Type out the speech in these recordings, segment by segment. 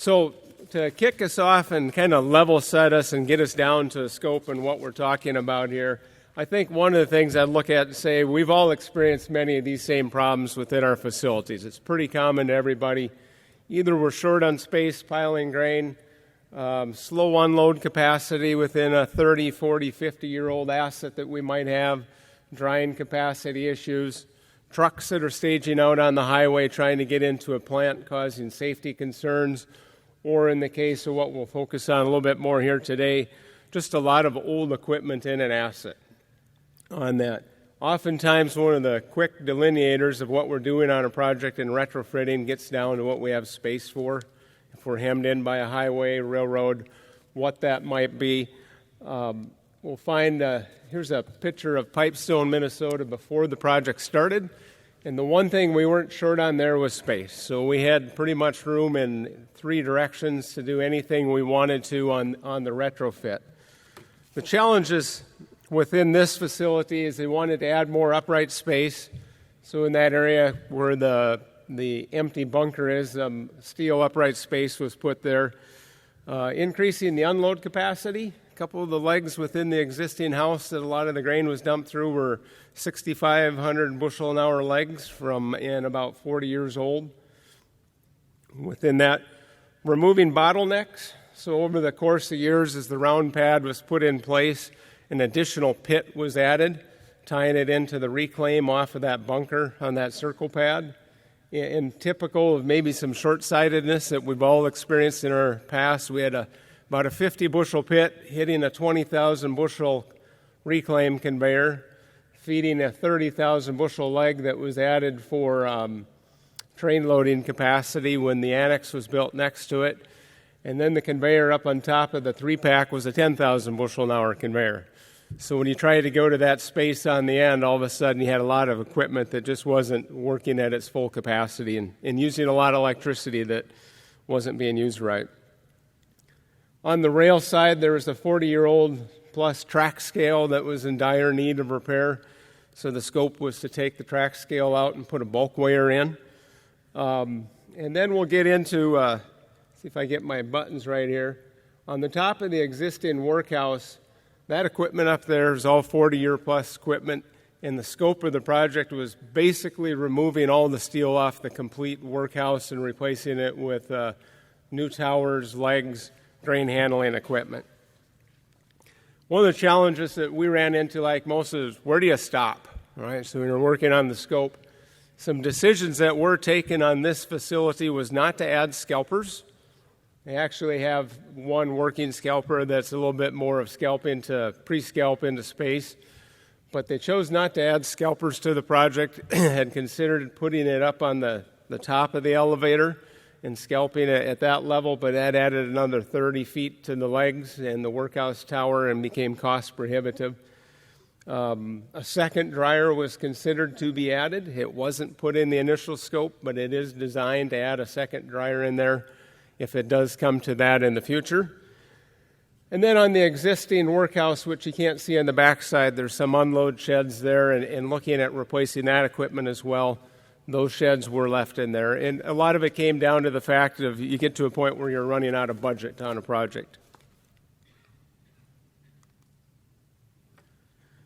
So to kick us off and kind of level set us and get us down to the scope and what we're talking about here, I think one of the things I'd look at and say we've all experienced many of these same problems within our facilities. It's pretty common to everybody. Either we're short on space, piling grain, slow unload capacity within a 30, 40, 50-year-old asset that we might have, drying capacity issues, trucks that are staging out on the highway trying to get into a plant causing safety concerns, or in the case of what we'll focus on a little bit more here today, just a lot of old equipment in an asset on that. Oftentimes, one of the quick delineators of what we're doing on a project in retrofitting gets down to what we have space for. If we're hemmed in by a highway, railroad, what that might be. We'll find, here's a picture of Pipestone, Minnesota before the project started. And the one thing we weren't short on there was space. So we had pretty much room in 3 directions to do anything we wanted to on the retrofit. The challenges within this facility is they wanted to add more upright space. So in that area where the empty bunker is, steel upright space was put there. Increasing the unload capacity. A couple of the legs within the existing house that a lot of the grain was dumped through were 6,500 bushel an hour legs and about 40 years old. Within that, removing bottlenecks. So over the course of years, as the round pad was put in place, an additional pit was added, tying it into the reclaim off of that bunker on that circle pad. And typical of maybe some short-sightedness that we've all experienced in our past, we had about a 50-bushel pit hitting a 20,000-bushel reclaim conveyor, feeding a 30,000-bushel leg that was added for train loading capacity when the annex was built next to it. And then the conveyor up on top of the 3-pack was a 10,000-bushel-an-hour conveyor. So when you tried to go to that space on the end, all of a sudden you had a lot of equipment that just wasn't working at its full capacity and using a lot of electricity that wasn't being used right. On the rail side, there was a 40-year-old plus track scale that was in dire need of repair. So the scope was to take the track scale out and put a bulk weigher in. And then we'll get into, see if I get my buttons right here. On the top of the existing workhouse, that equipment up there is all 40-year-plus equipment, and the scope of the project was basically removing all the steel off the complete workhouse and replacing it with new towers, legs, grain handling equipment. One of the challenges that we ran into, like most, is where do you stop? All right, so when you're working on the scope, some decisions that were taken on this facility was not to add scalpers. They actually have one working scalper that's a little bit more of scalping to pre-scalp into space, but they chose not to add scalpers to the project, had considered putting it up on the top of the elevator and scalping it at that level, but that added another 30 feet to the legs and the workhouse tower and became cost prohibitive. A second dryer was considered to be added. It wasn't put in the initial scope, but it is designed to add a second dryer in there if it does come to that in the future. And then on the existing workhouse, which you can't see on the backside, there's some unload sheds there, and looking at replacing that equipment as well, those sheds were left in there. And a lot of it came down to the fact of you get to a point where you're running out of budget on a project.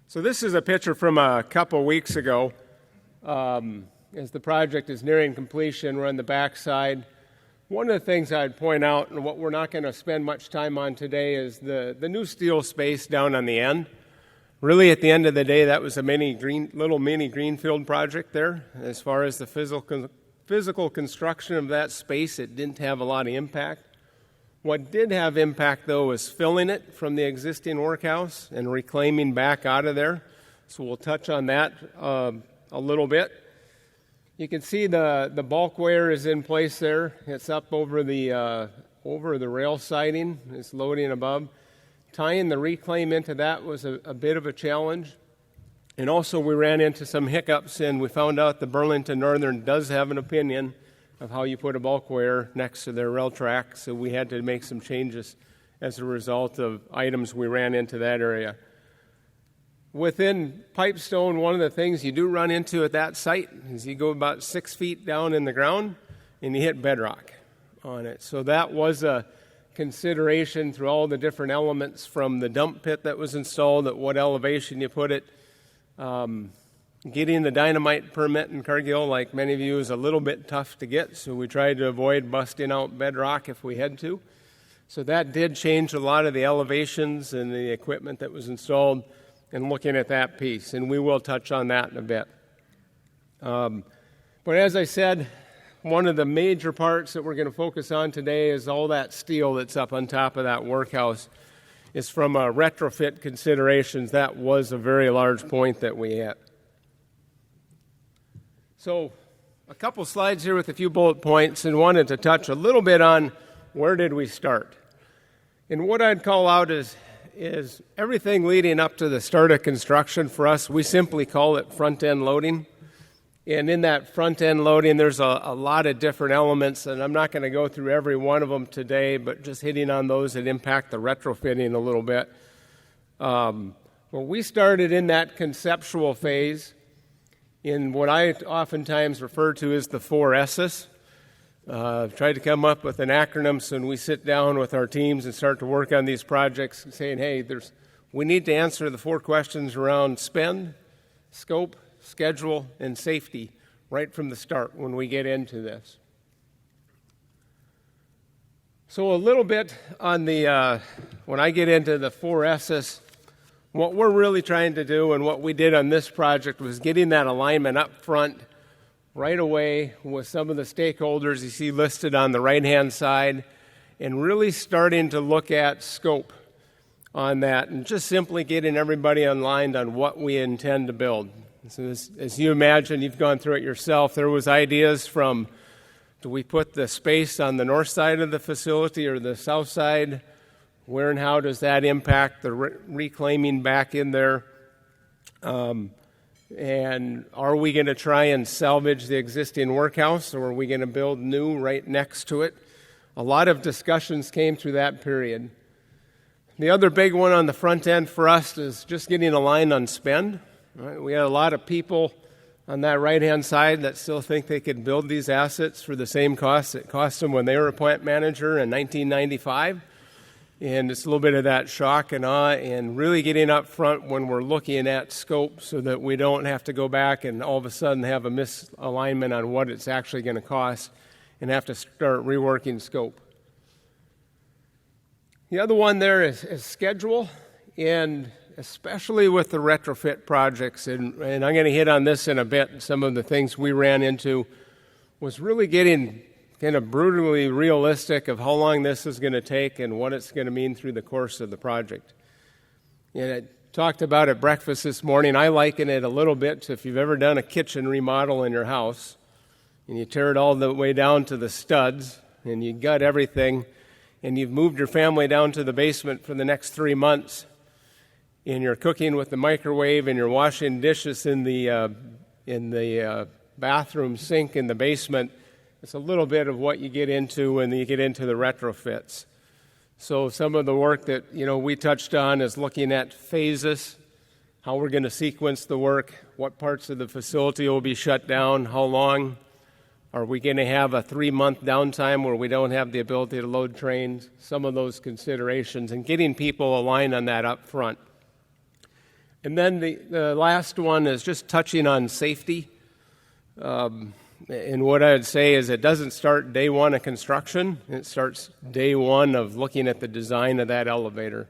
So this is a picture from a couple weeks ago. As the project is nearing completion, we're on the backside. One of the things I'd point out, and what we're not going to spend much time on today, is the new steel space down on the end. Really, at the end of the day, that was a little mini greenfield project there. As far as the physical construction of that space, it didn't have a lot of impact. What did have impact, though, was filling it from the existing workhouse and reclaiming back out of there. So we'll touch on that a little bit. You can see the bulk weigher is in place there. It's up over the rail siding. It's loading above. Tying the reclaim into that was a bit of a challenge. And also we ran into some hiccups, and we found out the Burlington Northern does have an opinion of how you put a bulk weigher next to their rail track, so we had to make some changes as a result of items we ran into that area. Within Pipestone, one of the things you do run into at that site is you go about 6 feet down in the ground and you hit bedrock. on it. So that was a consideration through all the different elements from the dump pit that was installed, at what elevation you put it. Getting the dynamite permit in Cargill, like many of you, is a little bit tough to get, so we tried to avoid busting out bedrock if we had to. So that did change a lot of the elevations and the equipment that was installed, and looking at that piece, and we will touch on that in a bit. But as I said, one of the major parts that we're going to focus on today is all that steel that's up on top of that workhouse. Is from a retrofit considerations. That was a very large point that we had. So a couple slides here with a few bullet points, and wanted to touch a little bit on where did we start. And what I'd call out is everything leading up to the start of construction. For us, we simply call it front-end loading. And in that front-end loading, there's a lot of different elements, and I'm not going to go through every one of them today, but just hitting on those that impact the retrofitting a little bit. Well, we started in that conceptual phase in what I oftentimes refer to as the 4 S's. Tried to come up with an acronym, so when we sit down with our teams and start to work on these projects, saying, hey, we need to answer the 4 questions around spend, scope, schedule, and safety right from the start when we get into this. So a little bit on the, when I get into the 4 S's, what we're really trying to do and what we did on this project was getting that alignment up front right away with some of the stakeholders you see listed on the right-hand side, and really starting to look at scope on that and just simply getting everybody aligned on what we intend to build. So as you imagine, you've gone through it yourself, there was ideas from, do we put the space on the north side of the facility or the south side? Where and how does that impact the reclaiming back in there? And are we going to try and salvage the existing workhouse, or are we going to build new right next to it? A lot of discussions came through that period. The other big one on the front end for us is just getting aligned on spend. Right? We had a lot of people on that right-hand side that still think they could build these assets for the same cost it cost them when they were a plant manager in 1995. And it's a little bit of that shock and awe, and really getting up front when we're looking at scope so that we don't have to go back and all of a sudden have a misalignment on what it's actually going to cost and have to start reworking scope. The other one there is schedule, and especially with the retrofit projects, and I'm going to hit on this in a bit, some of the things we ran into was really getting kind of brutally realistic of how long this is going to take and what it's going to mean through the course of the project. And I talked about at breakfast this morning, I liken it a little bit to if you've ever done a kitchen remodel in your house and you tear it all the way down to the studs and you gut everything and you've moved your family down to the basement for the next 3 months and you're cooking with the microwave and you're washing dishes in the bathroom sink in the basement. It's a little bit of what you get into when you get into the retrofits. So some of the work that we touched on is looking at phases, how we're going to sequence the work, what parts of the facility will be shut down, how long. Are we going to have a 3-month downtime where we don't have the ability to load trains? Some of those considerations, and getting people aligned on that up front. And then the last one is just touching on safety. And what I'd say is it doesn't start day one of construction. It starts day one of looking at the design of that elevator.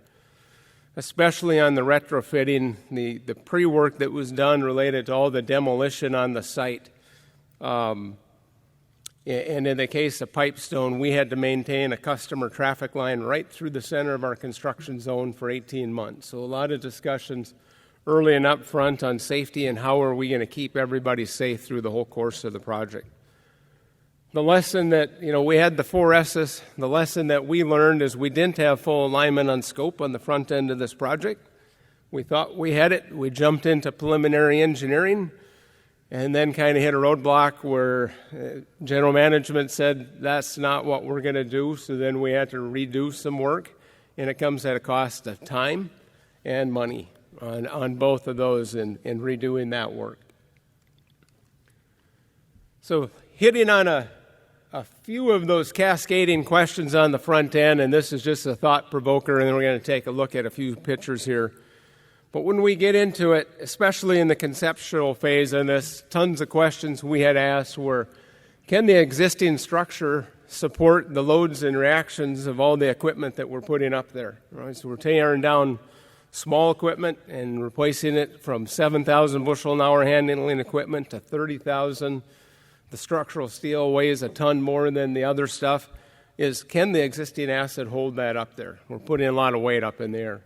Especially on the retrofitting, the pre-work that was done related to all the demolition on the site. And in the case of Pipestone, we had to maintain a customer traffic line right through the center of our construction zone for 18 months. So a lot of discussions early and up front on safety and how are we going to keep everybody safe through the whole course of the project. The lesson that, we had the 4 S's, the lesson that we learned is we didn't have full alignment on scope on the front end of this project. We thought we had it. We jumped into preliminary engineering and then kind of hit a roadblock where general management said that's not what we're going to do, so then we had to redo some work, and it comes at a cost of time and money on both of those in redoing that work. So hitting on a a few of those cascading questions on the front end, and this is just a thought provoker, and then we're going to take a look at a few pictures here. But when we get into it, especially in the conceptual phase on this, tons of questions we had asked were, can the existing structure support the loads and reactions of all the equipment that we're putting up there? Right? So we're tearing down small equipment and replacing it from 7,000 bushel an hour handling equipment to 30,000. The structural steel weighs a ton more than the other stuff. Can the existing asset hold that up there? We're putting a lot of weight up in the air.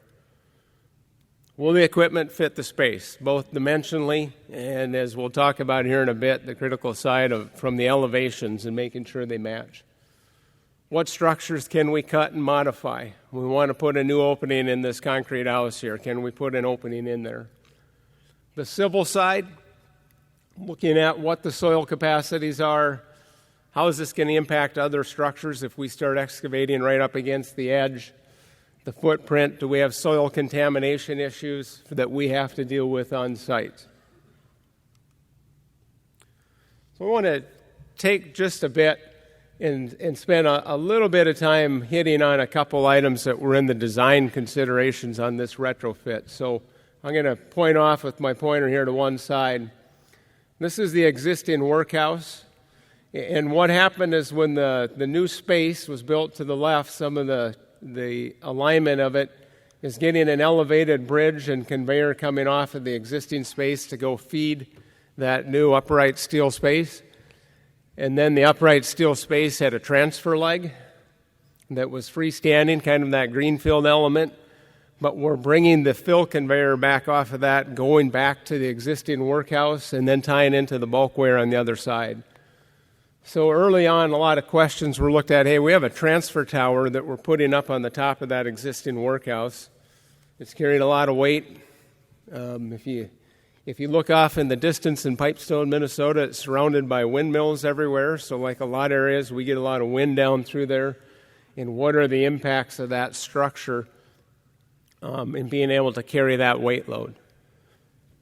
Will the equipment fit the space, both dimensionally and, as we'll talk about here in a bit, the critical side from the elevations and making sure they match? What structures can we cut and modify? We want to put a new opening in this concrete house here. Can we put an opening in there? The civil side, looking at what the soil capacities are, how is this going to impact other structures if we start excavating right up against the edge? The footprint, do we have soil contamination issues that we have to deal with on site? So I want to take just a bit and spend a little bit of time hitting on a couple items that were in the design considerations on this retrofit. So I'm going to point off with my pointer here to one side. This is the existing workhouse. And what happened is when the new space was built to the left, some of the alignment of it is getting an elevated bridge and conveyor coming off of the existing space to go feed that new upright steel space. And then the upright steel space had a transfer leg that was freestanding, kind of that greenfield element. But we're bringing the fill conveyor back off of that, going back to the existing workhouse, and then tying into the bulk weigher on the other side. So early on, a lot of questions were looked at. Hey, we have a transfer tower that we're putting up on the top of that existing workhouse. It's carrying a lot of weight. If you look off in the distance in Pipestone, Minnesota, it's surrounded by windmills everywhere. So like a lot of areas, we get a lot of wind down through there. And what are the impacts of that structure in being able to carry that weight load?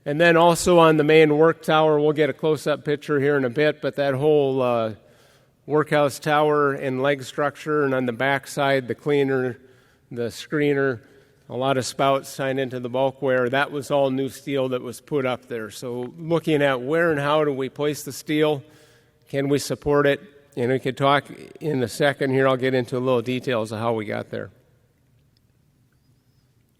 And then also on the main work tower, we'll get a close-up picture here in a bit, but that whole workhouse tower and leg structure, and on the back side, the cleaner, the screener, a lot of spouts tying into the bulk weigher, that was all new steel that was put up there. So looking at where and how do we place the steel, can we support it? And we could talk in a second here, I'll get into a little details of how we got there.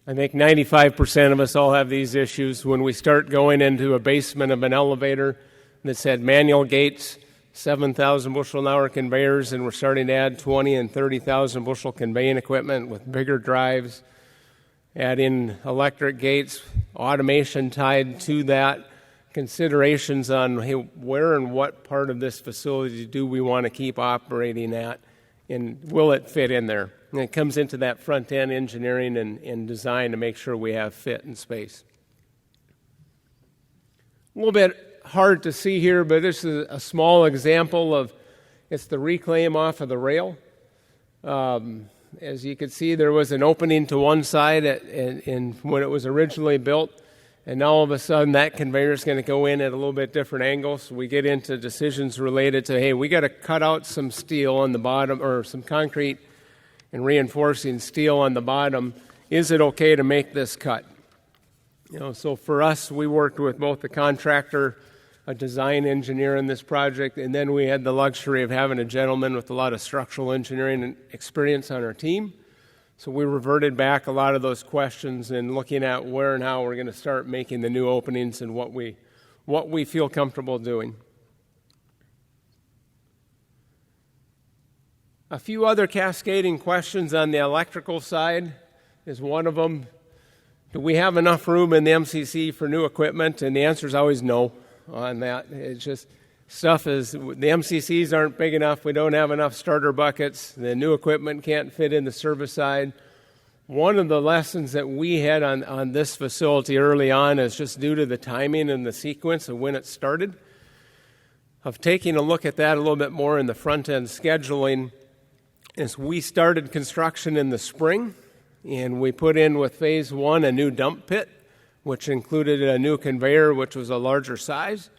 I think 95% of us all have these issues. When we start going into a basement of an elevator that's had manual gates, 7,000 bushel an hour conveyors, and we're starting to add 20 and 30,000 bushel conveying equipment with bigger drives, add in electric gates, automation tied to that, considerations on hey, where and what part of this facility do we want to keep operating at, and will it fit in there? And it comes into that front-end engineering and design to make sure we have fit and space. A little bit hard to see here, but this is a small example of, it's the reclaim off of the rail. As you can see, there was an opening to one side when it was originally built, and now all of a sudden that conveyor is going to go in at a little bit different angle. So we get into decisions related to, hey, we got to cut out some steel on the bottom, or some concrete and reinforcing steel on the bottom. Is it okay to make this cut? So for us, we worked with both the contractor, a design engineer in this project, and then we had the luxury of having a gentleman with a lot of structural engineering experience on our team. So we reverted back a lot of those questions and looking at where and how we're going to start making the new openings and what we feel comfortable doing. A few other cascading questions on the electrical side is one of them. Do we have enough room in the MCC for new equipment? And the answer is always no on that. It's just stuff is, the MCCs aren't big enough. We don't have enough starter buckets. The new equipment can't fit in the service side. One of the lessons that we had on this facility early on is just due to the timing and the sequence of when it started, of taking a look at that a little bit more in the front-end scheduling. As we started construction in the spring, and we put in with phase one a new dump pit, which included a new conveyor, which was a larger size.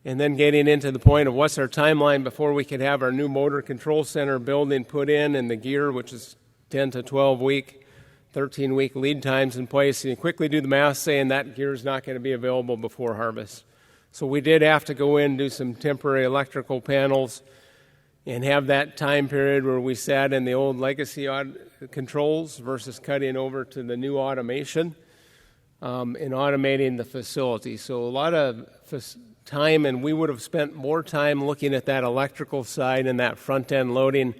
and then getting into the point of what's our timeline before we could have our new motor control center building put in and the gear, which is 10 to 12 week, 13-week lead times in place. And you quickly do the math saying that gear is not going to be available before harvest. So we did have to go in and do some temporary electrical panels and have that time period where we sat in the old legacy controls versus cutting over to the new automation and automating the facility. So a lot of time, and we would have spent more time looking at that electrical side and that front-end loading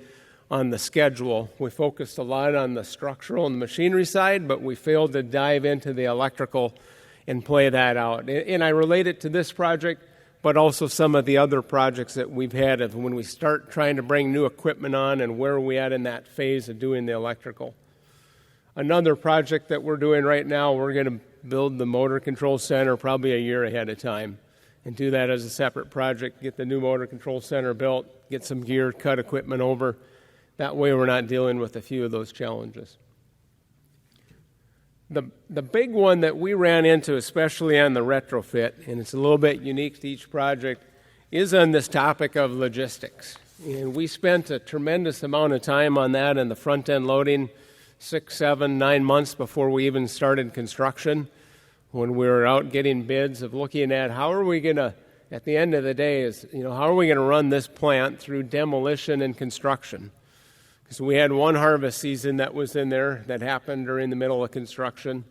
on the schedule. We focused a lot on the structural and the machinery side, but we failed to dive into the electrical and play that out. And I relate it to this project, but also some of the other projects that we've had of when we start trying to bring new equipment on and where are we at in that phase of doing the electrical. Another project that we're doing right now, we're going to build the motor control center probably a year ahead of time and do that as a separate project, get the new motor control center built, get some gear, cut equipment over. That way we're not dealing with a few of those challenges. The big one that we ran into, especially on the retrofit, and it's a little bit unique to each project, is on this topic of logistics. And we spent a tremendous amount of time on that in the front-end loading, 6, 7, 9 months before we even started construction, when we were out getting bids of looking at how are we going to, at the end of the day, how are we going to run this plant through demolition and construction? So we had one harvest season that was in there that happened during the middle of construction.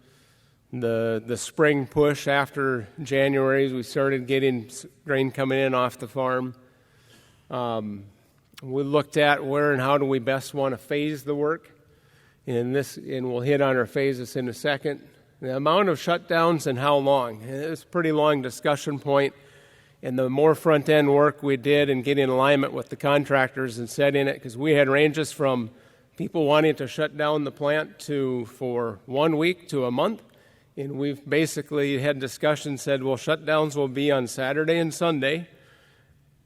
The spring push after January, we started getting grain coming in off the farm. We looked at where and how do we best want to phase the work. And we'll hit on our phases in a second. The amount of shutdowns and how long. It's a pretty long discussion point. And the more front-end work we did in getting alignment with the contractors and setting it, because we had ranges from people wanting to shut down the plant for 1 week to a month. And we've basically had discussions, said, well, shutdowns will be on Saturday and Sunday,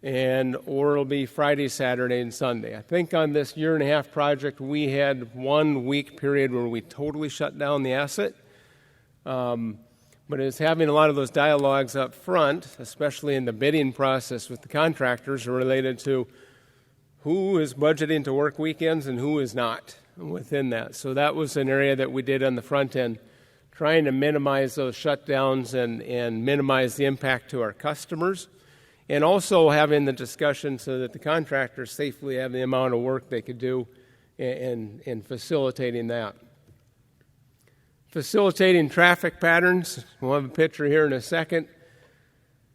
or it'll be Friday, Saturday, and Sunday. I think on this year-and-a-half project, we had 1 week period where we totally shut down the asset. But it's having a lot of those dialogues up front, especially in the bidding process with the contractors, related to who is budgeting to work weekends and who is not within that. So that was an area that we did on the front end, trying to minimize those shutdowns and minimize the impact to our customers, and also having the discussion so that the contractors safely have the amount of work they could do and facilitating that. Facilitating traffic patterns. We'll have a picture here in a second.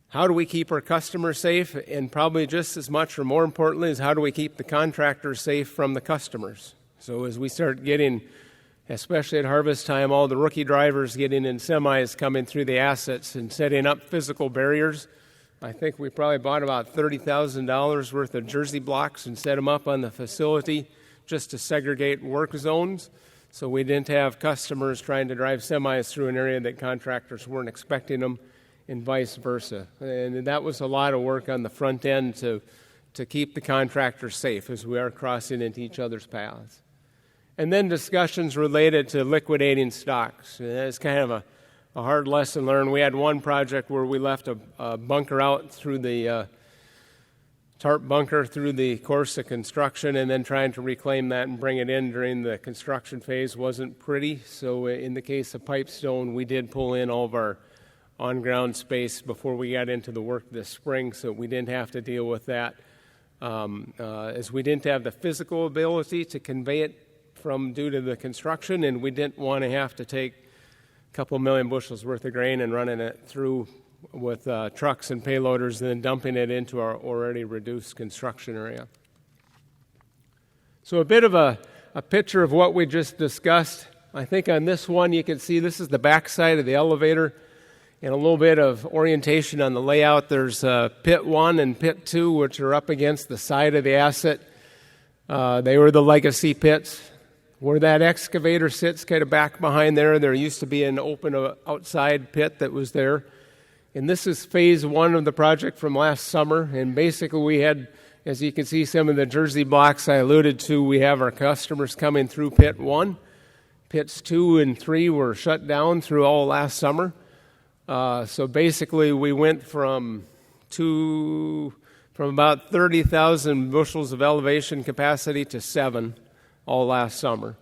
How do we keep our customers safe? And probably just as much or more importantly is how do we keep the contractors safe from the customers? So as we start getting, especially at harvest time, all the rookie drivers getting in semis coming through the assets and setting up physical barriers. I think we probably bought about $30,000 worth of jersey blocks and set them up on the facility just to segregate work zones. So we didn't have customers trying to drive semis through an area that contractors weren't expecting them, and vice versa. And that was a lot of work on the front end to keep the contractors safe as we are crossing into each other's paths. And then discussions related to liquidating stocks. It's kind of a hard lesson learned. We had one project where we left a bunker out through the tarp bunker through the course of construction, and then trying to reclaim that and bring it in during the construction phase wasn't pretty. So in the case of Pipestone, we did pull in all of our on-ground space before we got into the work this spring, so we didn't have to deal with that. As we didn't have the physical ability to convey it due to the construction, and we didn't want to have to take a couple million bushels worth of grain and running it through with trucks and payloaders and then dumping it into our already reduced construction area. So a bit of a picture of what we just discussed. I think on this one you can see this is the backside of the elevator and a little bit of orientation on the layout. There's pit 1 and pit 2, which are up against the side of the asset. They were the legacy pits. Where that excavator sits kind of back behind there used to be an open outside pit that was there. And this is phase 1 of the project from last summer. And basically we had, as you can see, some of the jersey blocks I alluded to. We have our customers coming through pit 1. Pits 2 and 3 were shut down through all last summer. So basically we went from from about 30,000 bushels of elevation capacity to 7 all last summer.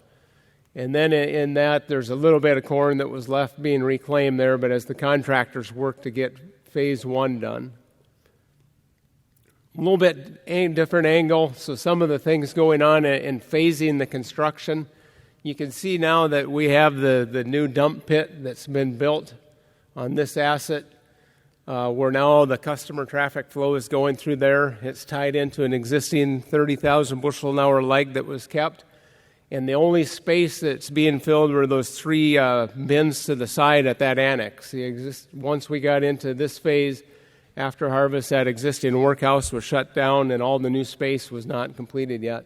And then in that, there's a little bit of corn that was left being reclaimed there, but as the contractors work to get phase 1 done. A little bit different angle, so some of the things going on in phasing the construction. You can see now that we have the new dump pit that's been built on this asset, where now the customer traffic flow is going through there. It's tied into an existing 30,000 bushel an hour leg that was kept. And the only space that's being filled were those 3 bins to the side at that annex. Once we got into this phase, after harvest, that existing workhouse was shut down and all the new space was not completed yet.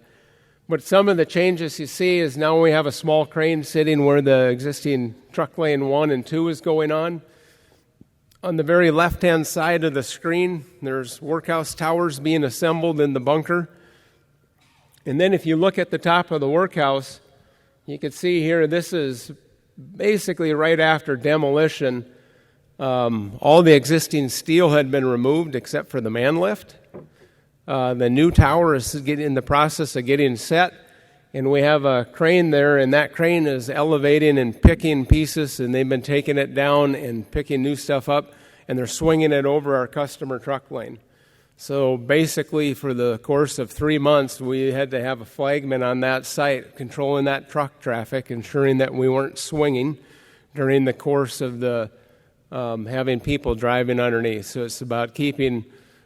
But some of the changes you see is now we have a small crane sitting where the existing truck lane 1 and 2 is going on. On the very left-hand side of the screen, there's workhouse towers being assembled in the bunker. And then if you look at the top of the workhouse, you can see here this is basically right after demolition. All the existing steel had been removed except for the man lift. The new tower is in the process of getting set, and we have a crane there, and that crane is elevating and picking pieces, and they've been taking it down and picking new stuff up, and they're swinging it over our customer truck lane. So basically, for the course of 3 months, we had to have a flagman on that site controlling that truck traffic, ensuring that we weren't swinging during the course of the having people driving underneath. So it's about keeping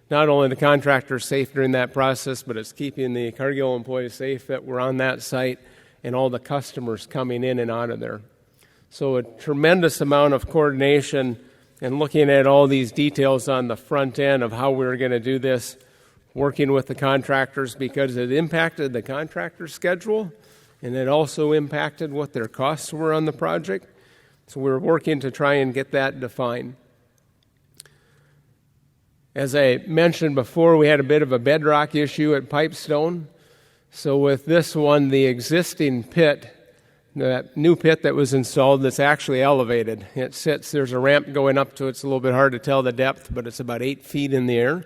not only the contractors safe during that process, but it's keeping the Cargill employees safe that were on that site and all the customers coming in and out of there. So a tremendous amount of coordination and looking at all these details on the front end of how we were going to do this, working with the contractors because it impacted the contractor's schedule and it also impacted what their costs were on the project. So we were working to try and get that defined. As I mentioned before, we had a bit of a bedrock issue at Pipestone. So with this one, the existing pit, that new pit that was installed that's actually elevated. It sits, there's a ramp going up to it. It's a little bit hard to tell the depth, but it's about 8 feet in the air.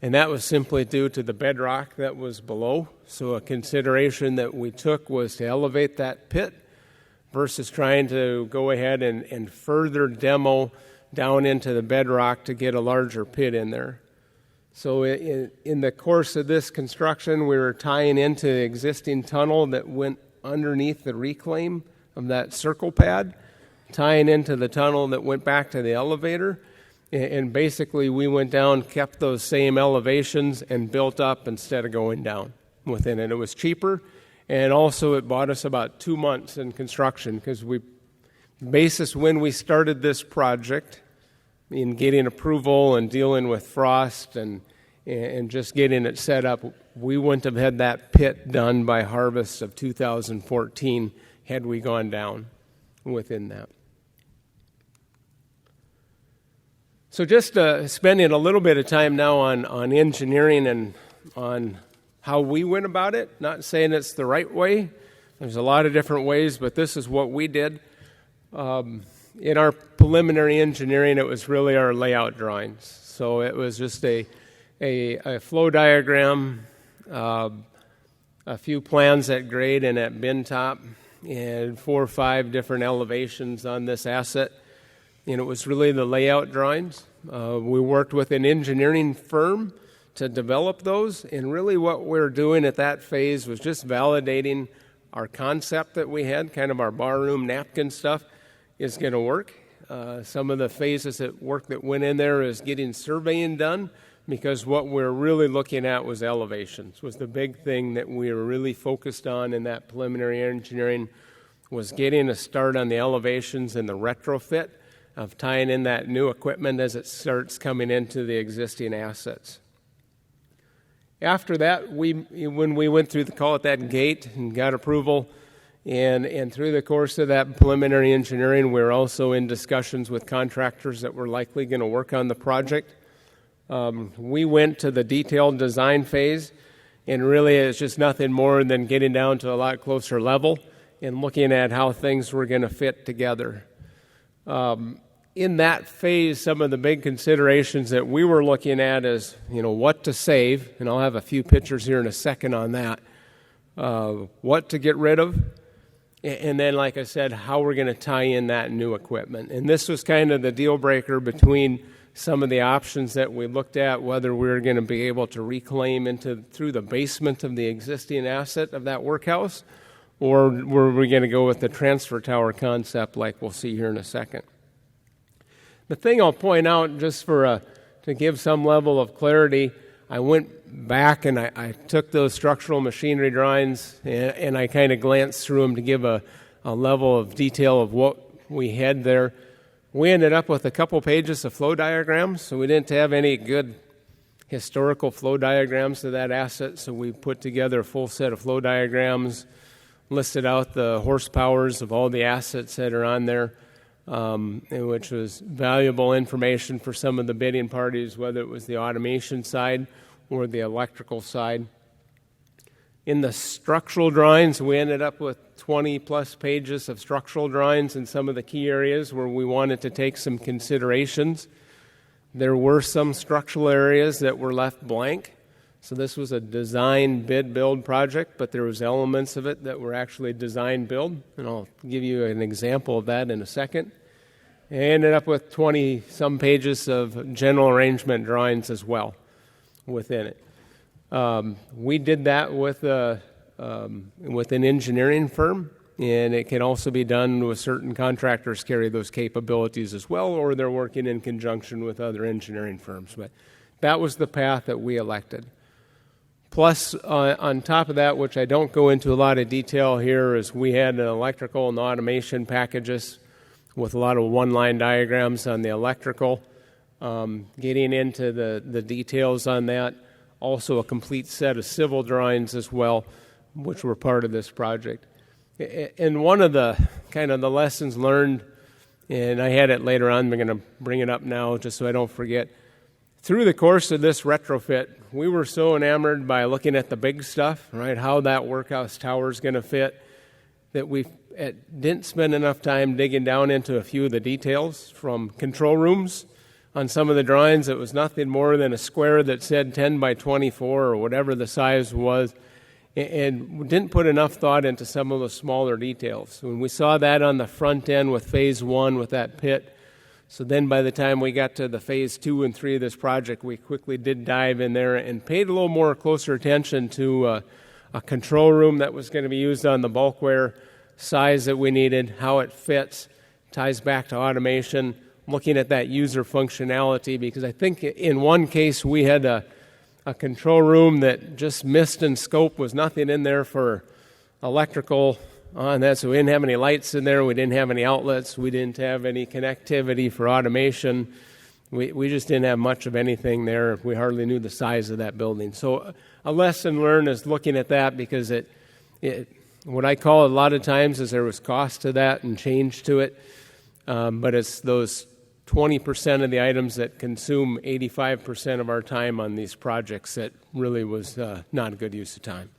And that was simply due to the bedrock that was below. So a consideration that we took was to elevate that pit versus trying to go ahead and further demo down into the bedrock to get a larger pit in there. So in the course of this construction, we were tying into the existing tunnel that went underneath the reclaim of that circle pad, tying into the tunnel that went back to the elevator. And basically, we went down, kept those same elevations, and built up instead of going down within it. It was cheaper, and also it bought us about 2 months in construction because basis when we started this project in getting approval and dealing with frost and just getting it set up, we wouldn't have had that pit done by harvest of 2014 had we gone down within that. So just spending a little bit of time now on engineering and on how we went about it, not saying it's the right way. There's a lot of different ways, but this is what we did. In our preliminary engineering, it was really our layout drawings. So it was just a flow diagram, a few plans at grade and at bin top, and 4 or 5 different elevations on this asset. And it was really the layout drawings. We worked with an engineering firm to develop those, and really what we're doing at that phase was just validating our concept that we had, kind of our barroom napkin stuff, is going to work. Some of the phases at work that went in there is getting surveying done, because what we're really looking at was elevations, was the big thing that we were really focused on in that preliminary engineering, was getting a start on the elevations and the retrofit of tying in that new equipment as it starts coming into the existing assets. After that, when we went through that gate and got approval, and through the course of that preliminary engineering, we were also in discussions with contractors that were likely going to work on the project. We went to the detailed design phase, and really it's just nothing more than getting down to a lot closer level and looking at how things were going to fit together. in that phase, some of the big considerations that we were looking at is, what to save, and I'll have a few pictures here in a second on that, what to get rid of, and then, like I said, how we're going to tie in that new equipment. And this was kind of the deal breaker between some of the options that we looked at, whether we were going to be able to reclaim through the basement of the existing asset of that workhouse, or were we going to go with the transfer tower concept like we'll see here in a second. The thing I'll point out, just to give some level of clarity, I went back and I took those structural machinery drawings and I kind of glanced through them to give a level of detail of what we had there. We ended up with a couple pages of flow diagrams, so we didn't have any good historical flow diagrams to that asset, so we put together a full set of flow diagrams, listed out the horsepowers of all the assets that are on there, which was valuable information for some of the bidding parties, whether it was the automation side or the electrical side. In the structural drawings, we ended up with 20-plus pages of structural drawings in some of the key areas where we wanted to take some considerations. There were some structural areas that were left blank. So this was a design, bid, build project, but there was elements of it that were actually design, build, and I'll give you an example of that in a second. I ended up with 20-some pages of general arrangement drawings as well within it. We did that with an engineering firm, and it can also be done with certain contractors carry those capabilities as well, or they're working in conjunction with other engineering firms. But that was the path that we elected. Plus, on top of that, which I don't go into a lot of detail here, is we had an electrical and automation packages with a lot of one-line diagrams on the electrical, getting into the details on that. Also a complete set of civil drawings as well, which were part of this project. And one of the kind of the lessons learned, and I had it later on, I'm going to bring it up now just so I don't forget. Through the course of this retrofit, we were so enamored by looking at the big stuff, right, how that workhouse tower is going to fit, that we didn't spend enough time digging down into a few of the details from control rooms. On some of the drawings, it was nothing more than a square that said 10 by 24 or whatever the size was, and didn't put enough thought into some of the smaller details. When we saw that on the front end with phase 1 with that pit, so then by the time we got to the phase 2 and 3 of this project, we quickly did dive in there and paid a little more closer attention to a control room that was going to be used on the bulkware, size that we needed, how it fits, ties back to automation, looking at that user functionality, because I think in one case we had a control room that just missed in scope, was nothing in there for electrical on that, so we didn't have any lights in there, we didn't have any outlets, we didn't have any connectivity for automation, we just didn't have much of anything there, we hardly knew the size of that building. So a lesson learned is looking at that, because it what I call it a lot of times is there was cost to that and change to it, but it's those 20% of the items that consume 85% of our time on these projects that really was not a good use of time.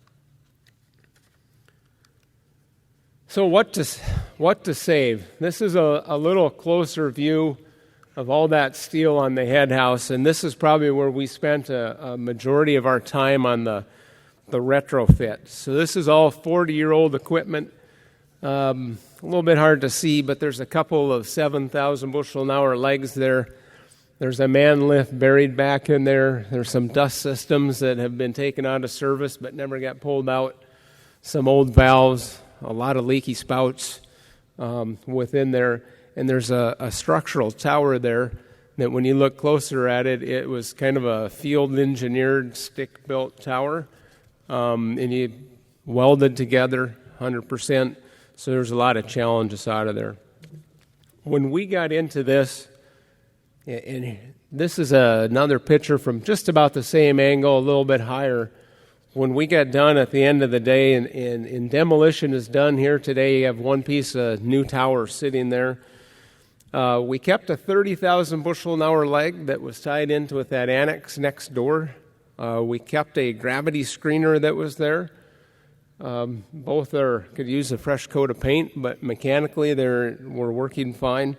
So what to save? This is a little closer view of all that steel on the head house, and this is probably where we spent a majority of our time on the retrofit. So this is all 40-year-old equipment. A little bit hard to see, but there's a couple of 7,000 bushel an hour legs there. There's a man lift buried back in there. There's some dust systems that have been taken out of service but never got pulled out. Some old valves, a lot of leaky spouts within there. And there's a structural tower there that when you look closer at it, it was kind of a field-engineered, stick-built tower. And you welded together 100%. So there's a lot of challenges out of there. When we got into this, and this is another picture from just about the same angle, a little bit higher. When we got done at the end of the day, and demolition is done here today, you have one piece of new tower sitting there. We kept a 30,000 bushel an hour leg that was tied into with that annex next door. We kept a gravity screener that was there. Both could use a fresh coat of paint, but mechanically we're working fine.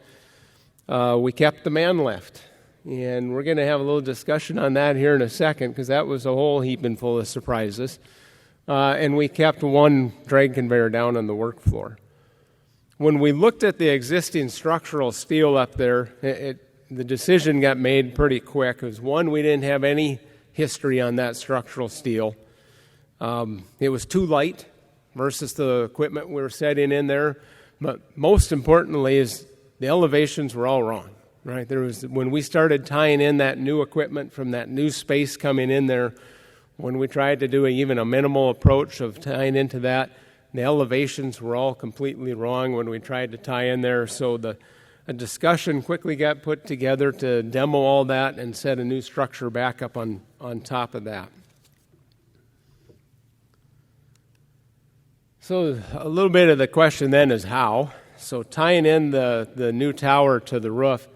we kept the man lift. And we're going to have a little discussion on that here in a second, because that was a whole heaping full of surprises. And we kept one drag conveyor down on the work floor. When we looked at the existing structural steel up there, the decision got made pretty quick. Because one, we didn't have any history on that structural steel. It was too light versus the equipment we were setting in there. But most importantly is the elevations were all wrong. Right, when we started tying in that new equipment from that new space coming in there, when we tried to do even a minimal approach of tying into that, the elevations were all completely wrong when we tried to tie in there. So a discussion quickly got put together to demo all that and set a new structure back up on top of that. So a little bit of the question then is how. So tying in the new tower to the roof.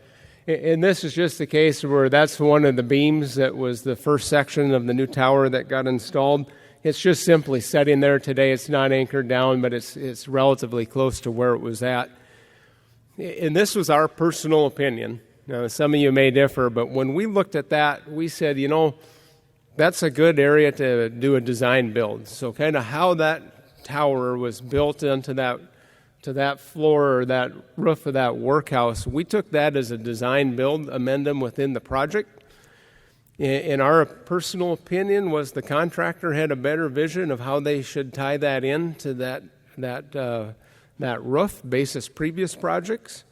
And this is just the case where that's one of the beams that was the first section of the new tower that got installed. It's just simply sitting there today. It's not anchored down, but it's relatively close to where it was at. And this was our personal opinion. Now, some of you may differ, but when we looked at that, we said, that's a good area to do a design build. So kind of how that tower was built into that floor or that roof of that workhouse, we took that as a design build amendment within the project. In our personal opinion, was the contractor had a better vision of how they should tie that into that roof basis previous projects.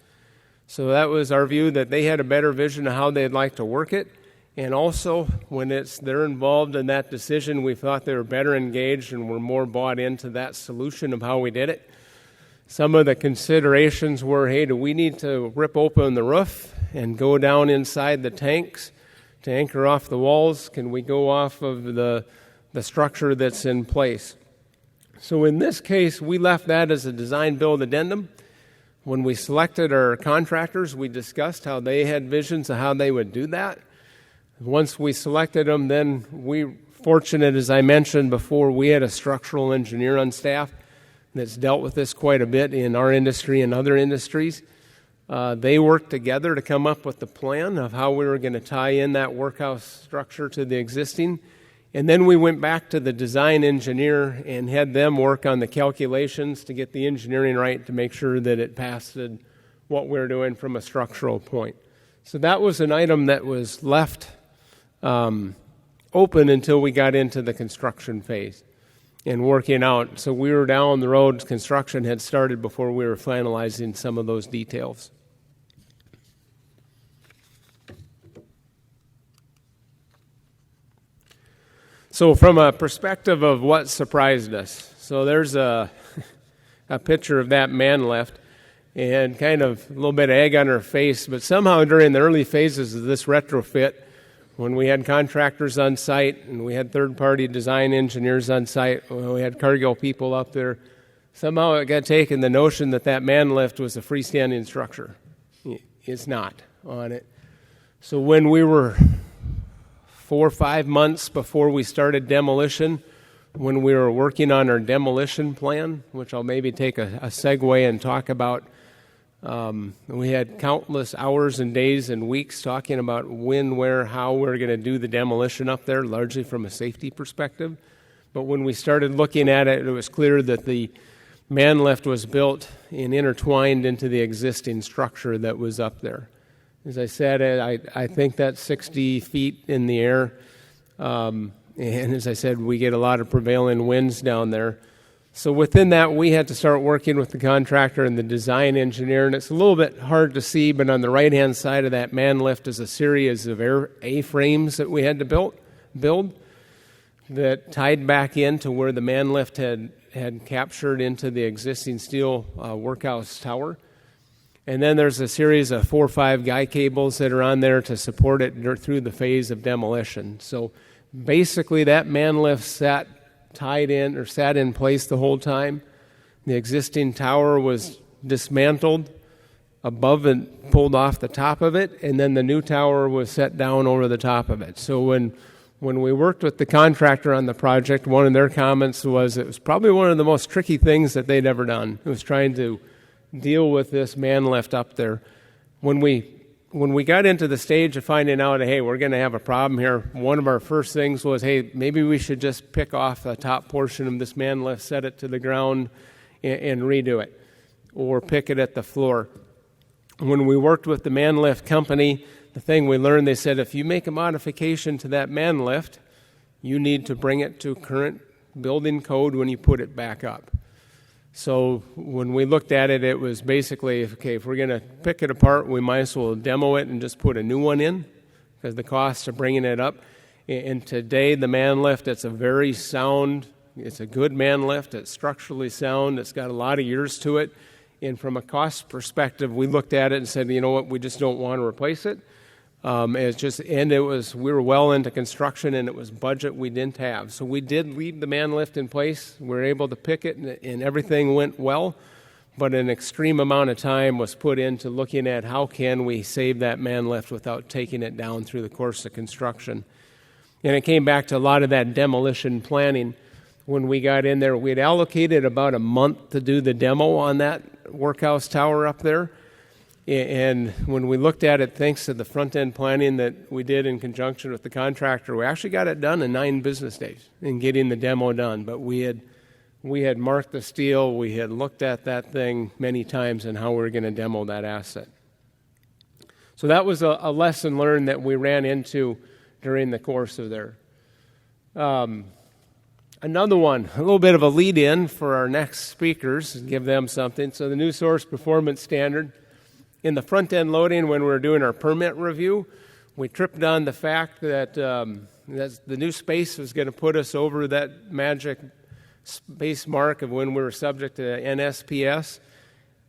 So that was our view, that they had a better vision of how they'd like to work it. And also, when they're involved in that decision, we thought they were better engaged and were more bought into that solution of how we did it. Some of the considerations were, hey, do we need to rip open the roof and go down inside the tanks to anchor off the walls? Can we go off of the structure that's in place? So in this case, we left that as a design build addendum. When we selected our contractors, we discussed how they had visions of how they would do that. Once we selected them, then we, fortunate as I mentioned before, we had a structural engineer on staff that's dealt with this quite a bit in our industry and other industries. They worked together to come up with the plan of how we were going to tie in that workhouse structure to the existing. And then we went back to the design engineer and had them work on the calculations to get the engineering right to make sure that it passed what we're doing from a structural point. So that was an item that was left open until we got into the construction phase and working out. So we were down the road, construction had started before we were finalizing some of those details. So from a perspective of what surprised us, so there's a picture of that man lift and kind of a little bit of egg on her face, but somehow during the early phases of this retrofit, when we had contractors on site and we had third-party design engineers on site, we had Cargill people up there, somehow it got taken the notion that man lift was a freestanding structure. It's not on it. So when we were 4 or 5 months before we started demolition, when we were working on our demolition plan, which I'll maybe take a segue and talk about, we had countless hours and days and weeks talking about when, where, how we're going to do the demolition up there, largely from a safety perspective. But when we started looking at it, it was clear that the man lift was built and intertwined into the existing structure that was up there. As I said, I think that's 60 feet in the air. And as I said, we get a lot of prevailing winds down there. So within that, we had to start working with the contractor and the design engineer. And it's a little bit hard to see, but on the right-hand side of that man lift is a series of A-frames that we had to build that tied back into where the man lift had captured into the existing steel workhouse tower. And then there's a series of 4 or 5 guy cables that are on there to support it through the phase of demolition. So basically that man lift sat in place the whole time. The existing tower was dismantled above and pulled off the top of it, and then the new tower was set down over the top of it. So when we worked with the contractor on the project, one of their comments was it was probably one of the most tricky things that they'd ever done. It was trying to deal with this man lift up there. when we got into the stage of finding out, hey, we're going to have a problem here, one of our first things was, hey, maybe we should just pick off the top portion of this man lift, set it to the ground, and redo it, or pick it at the floor. When we worked with the man lift company, the thing we learned, they said, if you make a modification to that man lift, you need to bring it to current building code when you put it back up. So when we looked at it, it was basically, okay, if we're going to pick it apart, we might as well demo it and just put a new one in, because the cost of bringing it up. And today, the man lift, it's a very sound, it's a good man lift, it's structurally sound, it's got a lot of years to it. And from a cost perspective, we looked at it and said, you know what, we just don't want to replace it. We were well into construction, and it was budget we didn't have. So we did leave the man lift in place. We were able to pick it, and everything went well. But an extreme amount of time was put into looking at how can we save that man lift without taking it down through the course of construction. And it came back to a lot of that demolition planning. When we got in there, we had allocated about a month to do the demo on that workhouse tower up there. And when we looked at it, thanks to the front-end planning that we did in conjunction with the contractor, we actually got it done in 9 business days in getting the demo done. But we had marked the steel, we had looked at that thing many times and how we were going to demo that asset. So that was a lesson learned that we ran into during the course of there. Another one, a little bit of a lead-in for our next speakers, give them something. So the new source performance standard. In the front-end loading, when we were doing our permit review, we tripped on the fact that the new space was going to put us over that magic space mark of when we were subject to NSPS.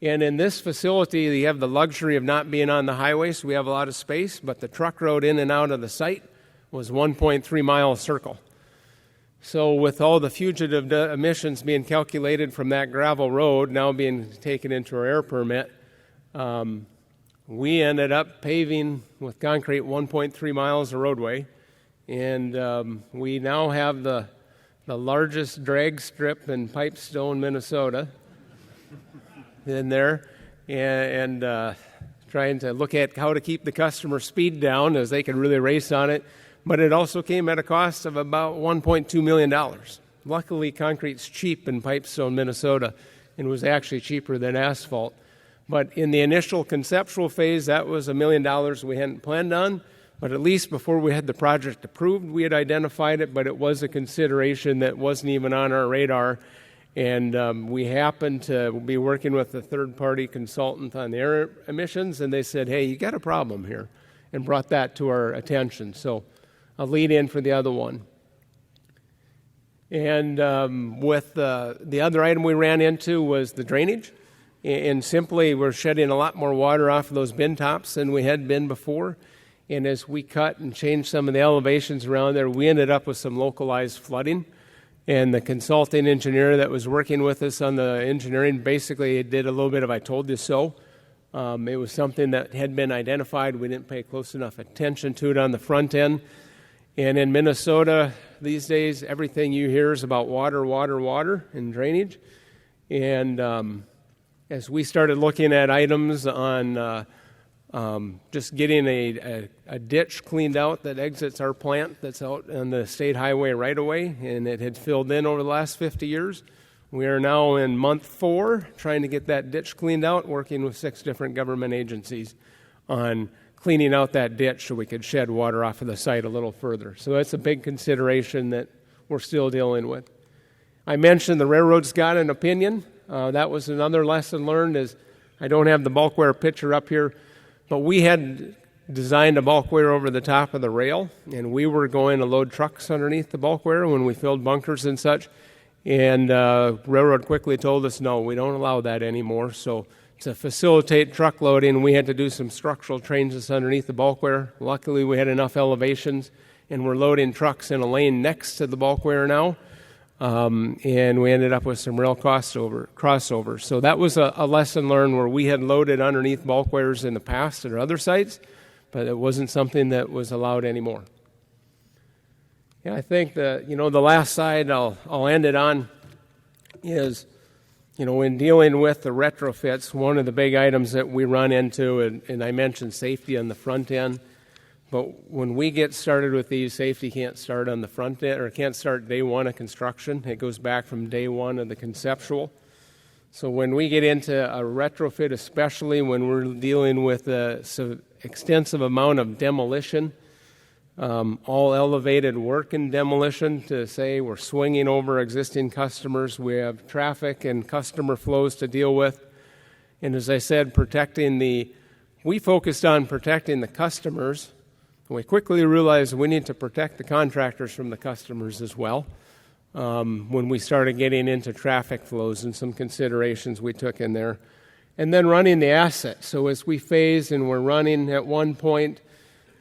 And in this facility, you have the luxury of not being on the highway, so we have a lot of space, but the truck road in and out of the site was 1.3-mile circle. So with all the fugitive emissions being calculated from that gravel road now being taken into our air permit, we ended up paving with concrete 1.3 miles of roadway, and we now have the largest drag strip in Pipestone, Minnesota, in there, and trying to look at how to keep the customer speed down as they can really race on it. But it also came at a cost of about $1.2 million. Luckily, concrete's cheap in Pipestone, Minnesota, and was actually cheaper than asphalt. But in the initial conceptual phase, that was $1 million we hadn't planned on. But at least before we had the project approved, we had identified it, but it was a consideration that wasn't even on our radar. And we happened to be working with a third-party consultant on the air emissions, and they said, hey, you got a problem here, and brought that to our attention. So a lead-in for the other one. And with the other item we ran into was the drainage. And simply, we're shedding a lot more water off of those bin tops than we had been before. And as we cut and changed some of the elevations around there, we ended up with some localized flooding. And the consulting engineer that was working with us on the engineering basically did a little bit of I told you so. It was something that had been identified. We didn't pay close enough attention to it on the front end. And in Minnesota these days, everything you hear is about water, water, water, and drainage. And as we started looking at items on just getting a ditch cleaned out that exits our plant that's out on the state highway right away, and it had filled in over the last 50 years. We are now in month 4 trying to get that ditch cleaned out, working with 6 different government agencies on cleaning out that ditch so we could shed water off of the site a little further. So that's a big consideration that we're still dealing with. I mentioned the railroad's got an opinion. That was another lesson learned is I don't have the bulkwear picture up here, but we had designed a bulkwear over the top of the rail, and we were going to load trucks underneath the bulkwear when we filled bunkers and such. And railroad quickly told us, no, we don't allow that anymore. So to facilitate truck loading, we had to do some structural changes underneath the bulkwear. Luckily, we had enough elevations, and we're loading trucks in a lane next to the bulkwear now. And we ended up with some rail crossovers. So that was a lesson learned where we had loaded underneath bulkwares in the past at other sites, but it wasn't something that was allowed anymore. Yeah, I think the last slide I'll end it on is In dealing with the retrofits, one of the big items that we run into, and I mentioned safety on the front end, but when we get started with these, safety can't start on the front end, or can't start day one of construction. It goes back from day one of the conceptual. So when we get into a retrofit, especially when we're dealing with a extensive amount of demolition, all elevated work in demolition, to say we're swinging over existing customers, we have traffic and customer flows to deal with. And as I said, we focused on protecting the customers. We quickly realized we need to protect the contractors from the customers as well. When we started getting into traffic flows and some considerations we took in there. And then running the asset. So as we phased and we're running at one point,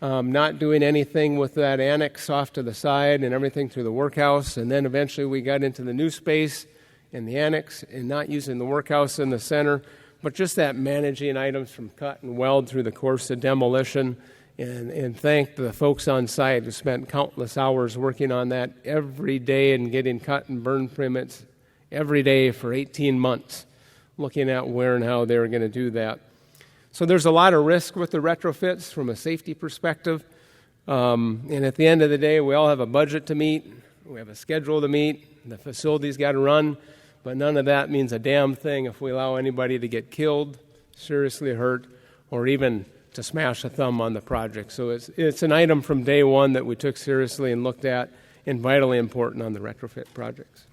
not doing anything with that annex off to the side and everything through the workhouse. And then eventually we got into the new space in the annex and not using the workhouse in the center, but just that managing items from cut and weld through the course of demolition. And thank the folks on site who spent countless hours working on that every day and getting cut and burn permits every day for 18 months, looking at where and how they were going to do that. So there's a lot of risk with the retrofits from a safety perspective. And at the end of the day, we all have a budget to meet. We have a schedule to meet. The facility's got to run. But none of that means a damn thing if we allow anybody to get killed, seriously hurt, or even to smash a thumb on the project. So it's an item from day one that we took seriously and looked at, and vitally important on the retrofit projects.